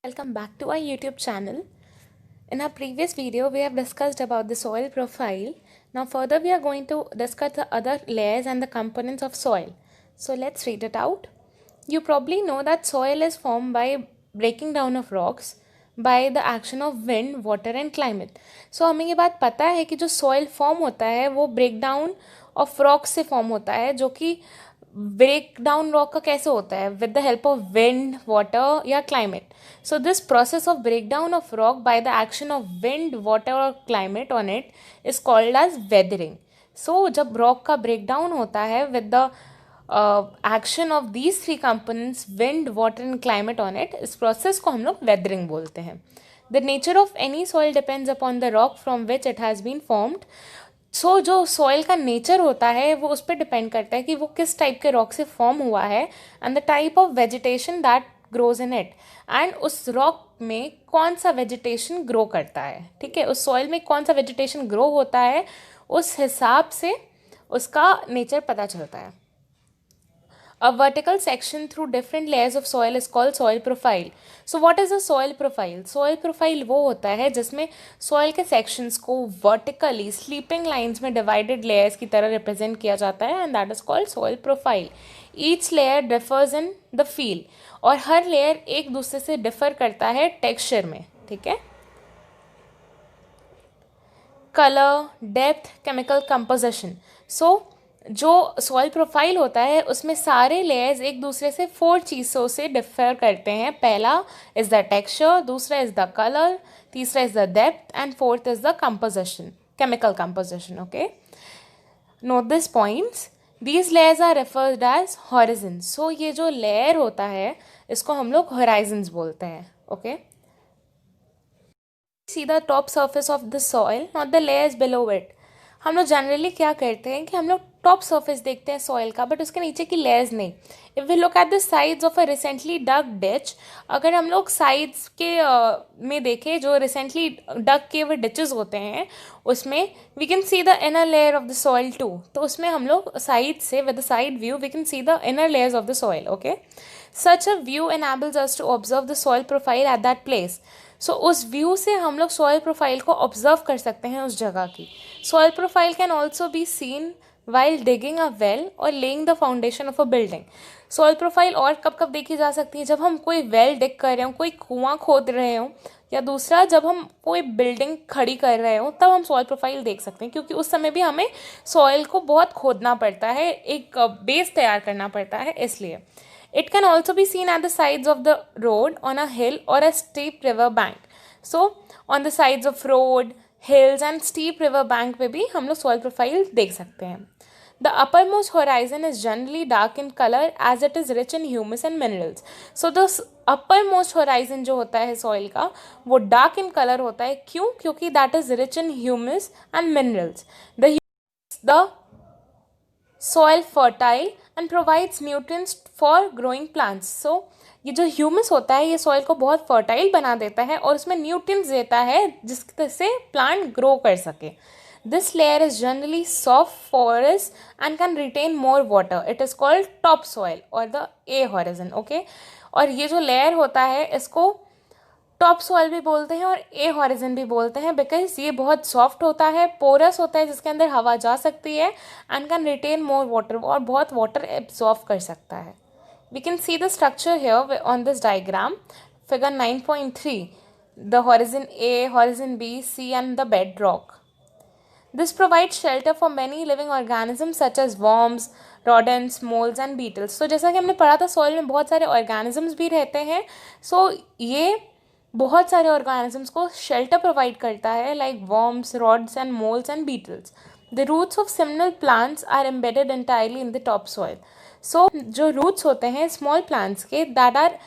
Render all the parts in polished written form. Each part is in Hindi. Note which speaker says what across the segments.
Speaker 1: Welcome back to our YouTube channel. In our previous video, we have discussed about the soil profile. Now further we are going to discuss the other layers and the components of soil. So let's read it out. You probably know that soil is formed by breaking down of rocks by the action of wind, water and climate. So हमें ये बात पता है कि जो soil form होता है वो breakdown of rocks से form होता है, जो कि ब्रेक डाउन रॉक का कैसे होता है with the help of wind water या climate. So this process of break down of rock by the action of wind water और climate on it is called as weathering. So जब रॉक का ब्रेक डाउन होता है with the action of these three components wind water and climate on it, इस प्रोसेस को हम लोग वेदरिंग बोलते हैं. The nature of any soil depends upon the rock from which it has been formed. So जो सॉइल का नेचर होता है वो उस पर डिपेंड करता है कि वो किस टाइप के रॉक से फॉर्म हुआ है and the type of vegetation that grows in it, and उस रॉक में कौन सा वेजिटेशन ग्रो करता है. ठीक है, उस सॉइल में कौन सा वेजिटेशन ग्रो होता है, उस हिसाब से उसका नेचर पता चलता है. A vertical section through different layers of soil is called soil profile. So what is a soil profile? Soil profile वो होता है जिसमें soil के sections को vertically sleeping lines में divided layers की तरह represent किया जाता है and that is called soil profile. Each layer differs in the feel और हर layer एक दूसरे से differ करता है texture में. ठीक है, color, depth, chemical composition. So जो सॉइल प्रोफाइल होता है उसमें सारे लेयर्स एक दूसरे से 4 चीज़ों से डिफर करते हैं. पहला इज़ द टेक्सचर, दूसरा इज़ द कलर, तीसरा is the depth and fourth is the composition, chemical composition. Okay, note this points. These layers are referred as horizon. So ये जो लेयर होता है इसको हम लोग होराइजन्स बोलते हैं. Okay, see the top surface of the soil not the layers below it. हम लोग जनरली क्या करते हैं कि हम लोग टॉप सर्फेस देखते हैं सॉइल का, बट उसके नीचे की लेयर्स नहीं. If we look at the sides of a recently dug ditch, अगर हम लोग साइड्स के में देखें जो रिसेंटली डग के हुए डिचेस होते हैं उसमें we can see the inner layer of the soil too. तो उसमें हम लोग साइड से with the side view we can see the inner layers of the soil. Okay, such a view enables us to observe the soil profile at that place. सो उस व्यू से हम लोग सॉइल प्रोफाइल को ऑब्जर्व कर सकते हैं उस जगह की. Soil profile can also be seen while digging a well or laying the foundation of a building. Soil profile और कब कब देखी जा सकती है, जब हम कोई वेल डिग कर रहे हो, कोई कुआं खोद रहे हो, या दूसरा जब हम कोई बिल्डिंग खड़ी कर रहे हो तब हम सॉइल प्रोफाइल देख सकते हैं, क्योंकि उस समय भी हमें सॉइल को बहुत खोदना पड़ता है, एक बेस तैयार करना पड़ता है. इसलिए it can also be seen at the sides of the road on a hill or a steep river bank. So on the sides of road, hills and steep river bank पे भी हम लोग soil profile देख सकते हैं. The uppermost horizon is generally dark in color as it is rich in humus and minerals. So the uppermost horizon जो होता है soil का वो dark in color होता है. क्यों? क्योंकि that is rich in humus and minerals. The soil fertile and provides nutrients for growing plants. So ये जो ह्यूमस होता है ये सॉइल को बहुत फर्टाइल बना देता है और उसमें न्यूट्रिएंट्स देता है जिससे प्लांट ग्रो कर सके. This layer is generally soft porous and can retain more water. It is called top soil और द ए हॉरिजन. ओके, और ये जो लेयर होता है इसको टॉप सॉइल भी बोलते हैं और ए हॉरिजन भी बोलते हैं, बिकॉज ये बहुत सॉफ्ट होता है, पोरस होता है जिसके अंदर हवा जा सकती है and can retain more water, और बहुत वाटर एब्जॉर्व कर सकता है. We can see the structure here on this diagram figure 9.3. The horizon A, horizon B, C and the bed rock. This provides shelter for many living organisms such as worms, rodents, moles and beetles. So जैसा कि हमने पढ़ा था सॉइल में बहुत सारे organisms भी रहते हैं. So ये बहुत सारे ऑर्गेनिजम्स को शेल्टर प्रोवाइड करता है, like worms, rods and moles and beetles. The roots of similar plants are embedded entirely in the top soil. So जो रूट्स होते हैं स्मॉल प्लांट्स के that are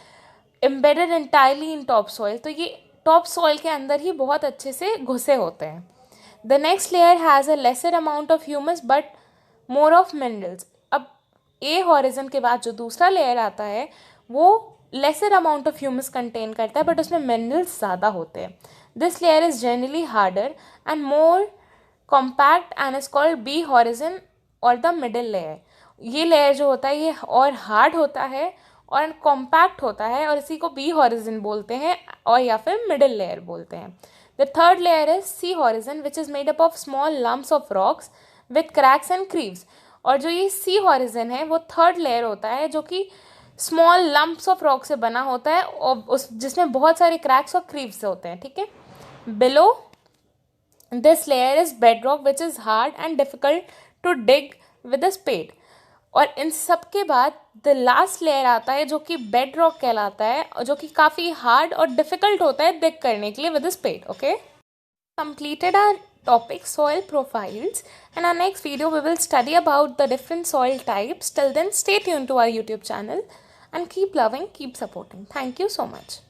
Speaker 1: embedded entirely in top soil, तो ये टॉप सॉइल के अंदर ही बहुत अच्छे से घुसे होते हैं. The next layer has a lesser amount of humus but more of minerals. अब ए हॉरिजन के बाद जो दूसरा लेयर आता है वो lesser amount of humus contain करता है बट उसमें मिनरल्स ज़्यादा होते हैं. This layer is generally harder and more compact and is called B horizon और द मिडल लेयर. ये लेयर जो होता है ये और हार्ड होता है और कॉम्पैक्ट होता है और इसी को बी हॉरिजन बोलते हैं और या फिर मिडिल लेयर बोलते हैं. The third layer is C horizon which is made up of small lumps of rocks with cracks and crevices. और जो ये सी हॉरिजन है वो थर्ड लेयर होता है जो कि स्मॉल लम्प्स ऑफ रॉक से बना होता है और उस जिसमें बहुत सारे क्रैक्स और क्रीव्स होते हैं. ठीक है. Below this layer is bed rock which is hard and difficult to dig with a spade. और इन सब के बाद द लास्ट लेयर आता है जो कि बेड रॉक कहलाता है और जो कि काफ़ी हार्ड और डिफिकल्ट होता है डिग करने के लिए with a spade. Okay. Completed our topic soil profiles. In our next video we will study about the different soil types. Till then, stay tuned to our YouTube channel and keep loving, keep supporting. Thank you so much.